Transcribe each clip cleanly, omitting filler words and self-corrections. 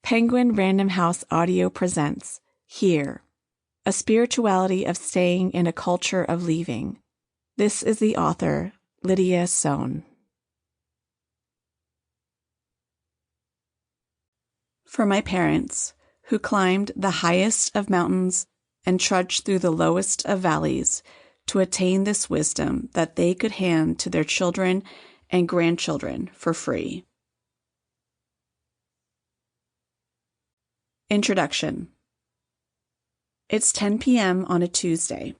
Penguin Random House Audio presents Here, a spirituality of staying in a culture of leaving. This is the author, Lydia Sohn. For my parents, who climbed the highest of mountains and trudged through the lowest of valleys to attain this wisdom that they could hand to their children and grandchildren for free. Introduction. It's 10 p.m. on a Tuesday.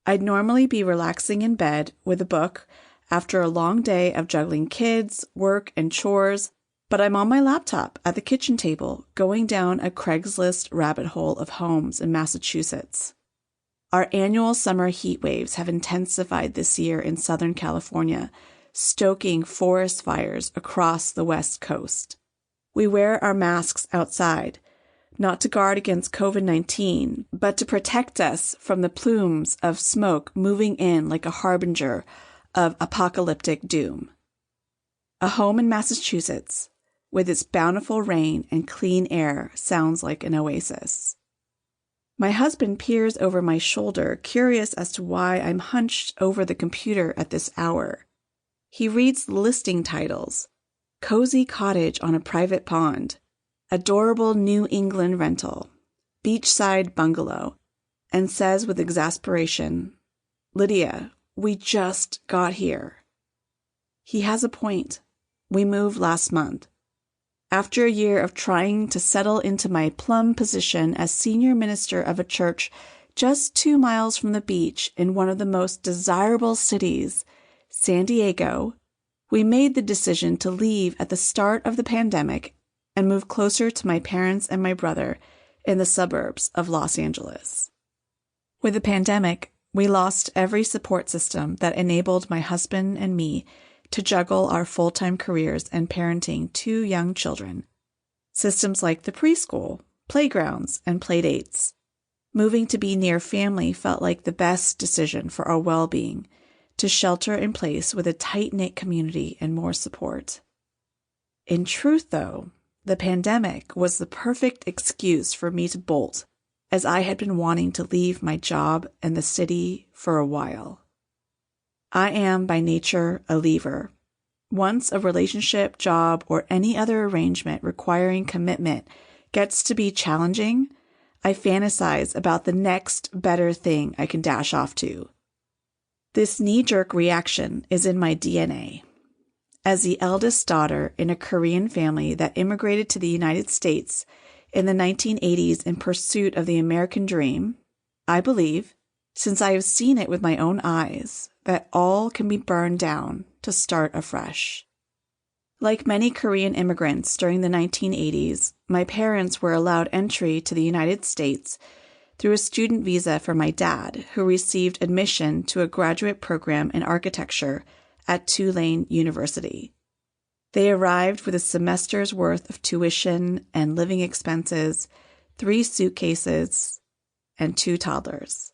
I'd normally be relaxing in bed with a book after a long day of juggling kids, work, and chores, but I'm on my laptop at the kitchen table going down a Craigslist rabbit hole of homes in Massachusetts. Our annual summer heat waves have intensified this year in Southern California, stoking forest fires across the West Coast. We wear our masks outside, not to guard against COVID-19, but to protect us from the plumes of smoke moving in like a harbinger of apocalyptic doom. A home in Massachusetts, with its bountiful rain and clean air, sounds like an oasis. My husband peers over my shoulder, curious as to why I'm hunched over the computer at this hour. He reads the listing titles: Cozy Cottage on a Private Pond, Adorable New England Rental, Beachside Bungalow, and says with exasperation, "Lydia, we just got here." He has a point. We moved last month. After a year of trying to settle into my plum position as senior minister of a church just 2 miles from the beach in one of the most desirable cities, San Diego, we made the decision to leave at the start of the pandemic and move closer to my parents and my brother in the suburbs of Los Angeles. With the pandemic, we lost every support system that enabled my husband and me to juggle our full-time careers and parenting 2 young children. Systems like the preschool, playgrounds, and playdates. Moving to be near family felt like the best decision for our well-being, to shelter in place with a tight-knit community and more support. In truth, though, the pandemic was the perfect excuse for me to bolt, as I had been wanting to leave my job and the city for a while. I am by nature a leaver. Once a relationship, job, or any other arrangement requiring commitment gets to be challenging, I fantasize about the next better thing I can dash off to. This knee-jerk reaction is in my DNA. As the eldest daughter in a Korean family that immigrated to the United States in the 1980s in pursuit of the American dream, I believe, since I have seen it with my own eyes, that all can be burned down to start afresh. Like many Korean immigrants during the 1980s, my parents were allowed entry to the United States through a student visa for my dad, who received admission to a graduate program in architecture at Tulane University. They arrived with a semester's worth of tuition and living expenses, 3 suitcases, and 2 toddlers.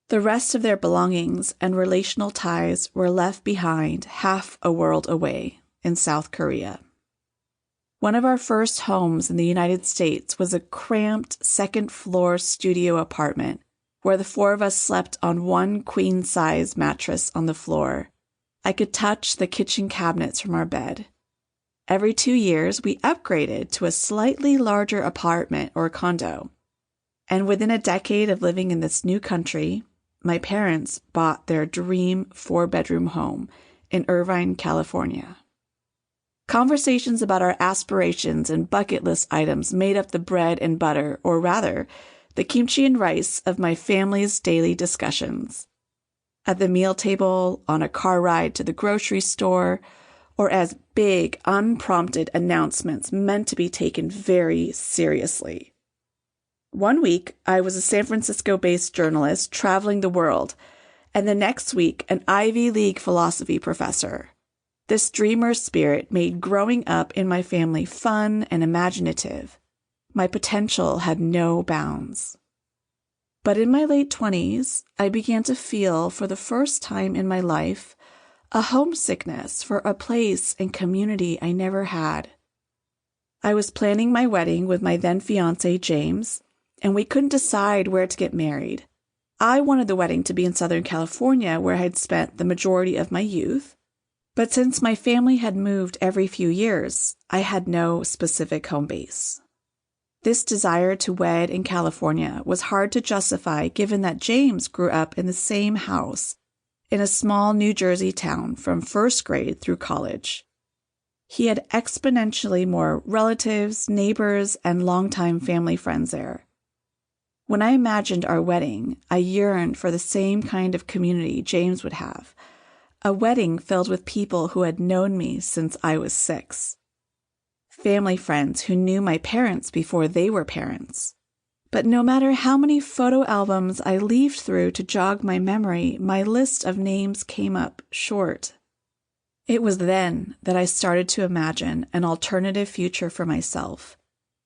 The rest of their belongings and relational ties were left behind half a world away in South Korea. One of our first homes in the United States was a cramped second-floor studio apartment where the 4 of us slept on one queen-size mattress on the floor. I could touch the kitchen cabinets from our bed. Every 2 years, we upgraded to a slightly larger apartment or condo. And within a decade of living in this new country, my parents bought their dream 4-bedroom home in Irvine, California. Conversations about our aspirations and bucket list items made up the bread and butter, or rather, the kimchi and rice of my family's daily discussions. At the meal table, on a car ride to the grocery store, or as big, unprompted announcements meant to be taken very seriously. One week, I was a San Francisco-based journalist traveling the world, and the next week, an Ivy League philosophy professor. This dreamer spirit made growing up in my family fun and imaginative. My potential had no bounds. But in my late 20s, I began to feel, for the first time in my life, a homesickness for a place and community I never had. I was planning my wedding with my then fiance, James, and we couldn't decide where to get married. I wanted the wedding to be in Southern California, where I had spent the majority of my youth. But since my family had moved every few years, I had no specific home base. This desire to wed in California was hard to justify given that James grew up in the same house in a small New Jersey town from first grade through college. He had exponentially more relatives, neighbors, and longtime family friends there. When I imagined our wedding, I yearned for the same kind of community James would have, a wedding filled with people who had known me since I was 6. Family friends who knew my parents before they were parents. But no matter how many photo albums I leafed through to jog my memory, my list of names came up short. It was then that I started to imagine an alternative future for myself,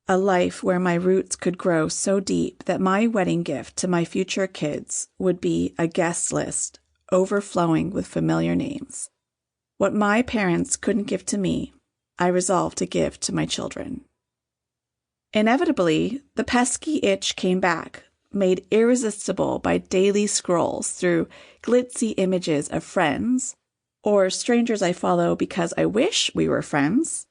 a life where my roots could grow so deep that my wedding gift to my future kids would be a guest list overflowing with familiar names. What my parents couldn't give to me, I resolved to give to my children. Inevitably, the pesky itch came back, made irresistible by daily scrolls through glitzy images of friends, or strangers I follow because I wish we were friends,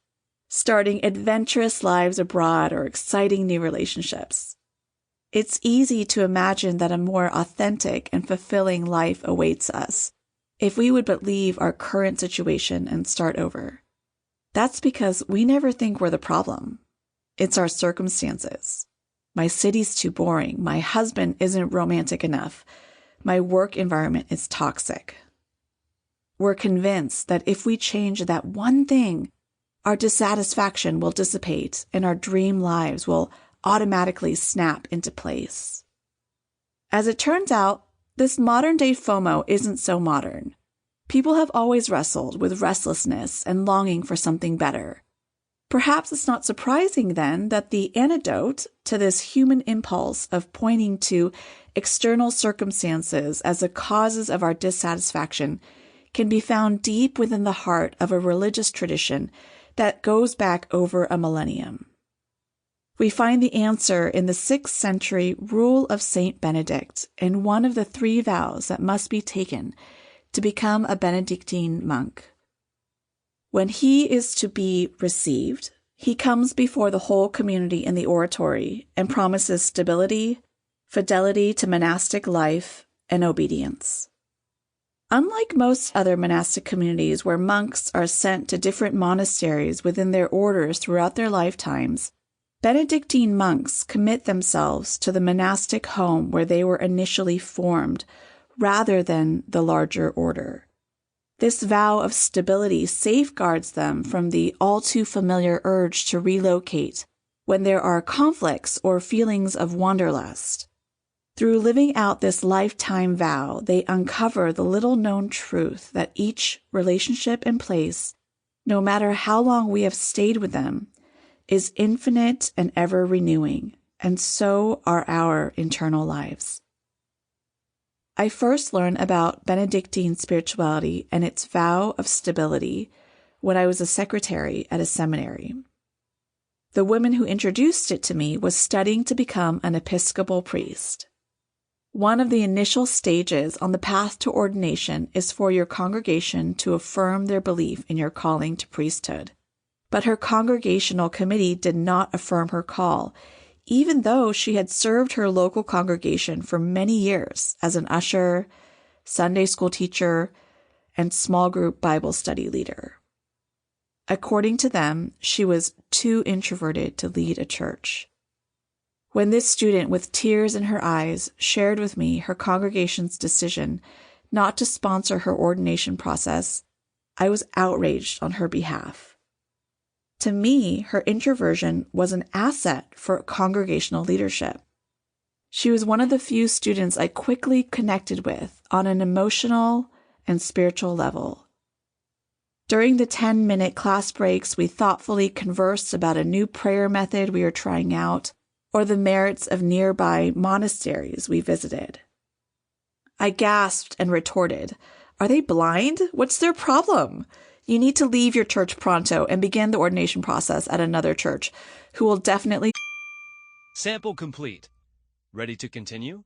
starting adventurous lives abroad or exciting new relationships. It's easy to imagine that a more authentic and fulfilling life awaits us if we would but leave our current situation and start over. That's because we never think we're the problem. It's our circumstances. My city's too boring. My husband isn't romantic enough. My work environment is toxic. We're convinced that if we change that one thing, our dissatisfaction will dissipate and our dream lives will automatically snap into place. As it turns out, this modern-day FOMO isn't so modern. People have always wrestled with restlessness and longing for something better. Perhaps it's not surprising, then, that the antidote to this human impulse of pointing to external circumstances as the causes of our dissatisfaction can be found deep within the heart of a religious tradition that goes back over a millennium. We find the answer in the 6th century Rule of Saint Benedict and one of the 3 vows that must be taken to become a Benedictine monk. When he is to be received, he comes before the whole community in the oratory and promises stability, fidelity to monastic life, and obedience. Unlike most other monastic communities where monks are sent to different monasteries within their orders throughout their lifetimes, Benedictine monks commit themselves to the monastic home where they were initially formed, rather than the larger order. This vow of stability safeguards them from the all-too-familiar urge to relocate when there are conflicts or feelings of wanderlust. Through living out this lifetime vow, they uncover the little-known truth that each relationship and place, no matter how long we have stayed with them, is infinite and ever-renewing, and so are our internal lives. I first learned about Benedictine spirituality and its vow of stability when I was a secretary at a seminary. The woman who introduced it to me was studying to become an Episcopal priest. One of the initial stages on the path to ordination is for your congregation to affirm their belief in your calling to priesthood. But her congregational committee did not affirm her call, even though she had served her local congregation for many years as an usher, Sunday school teacher, and small group Bible study leader. According to them, she was too introverted to lead a church. When this student, with tears in her eyes, shared with me her congregation's decision not to sponsor her ordination process, I was outraged on her behalf. To me, her introversion was an asset for congregational leadership. She was one of the few students I quickly connected with on an emotional and spiritual level. During the 10-minute class breaks, we thoughtfully conversed about a new prayer method we were trying out or the merits of nearby monasteries we visited. I gasped and retorted, "Are they blind? What's their problem? You need to leave your church pronto and begin the ordination process at another church, who will definitely... Sample complete. Ready to continue?